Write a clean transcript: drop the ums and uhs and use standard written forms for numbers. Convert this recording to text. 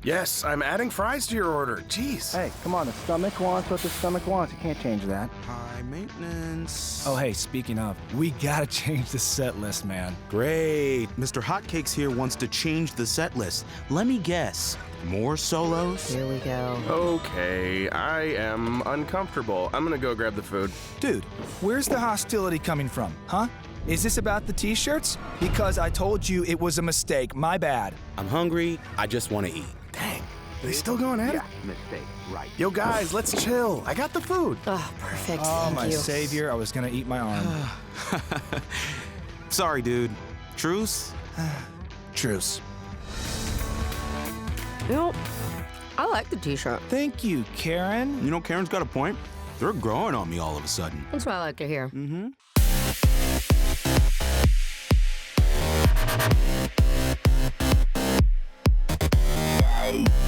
Yes, I'm adding fries to your order. Jeez. Hey, come on, the stomach wants what the stomach wants. You can't change that. High maintenance. Oh, hey, speaking of, we gotta change the set list, man. Great. Mr. Hotcakes here wants to change the set list. Let me guess. More solos? Here we go. Okay, I am uncomfortable. I'm gonna go grab the food. Dude, where's the hostility coming from, huh? Is this about the t-shirts? Because I told you it was a mistake. My bad. I'm hungry. I just want to eat. Dang, are they still going at it? Mistake, right. Yo, guys, let's chill. I got the food. Oh, perfect. Oh, Thank my you. savior. I was gonna eat my arm. Sorry, dude. Truce? Truce. You know, I like the t-shirt. Thank you, Karen. You know, Karen's got a point. They're growing on me all of a sudden. That's what I like to hear. Mm-hmm. Wow.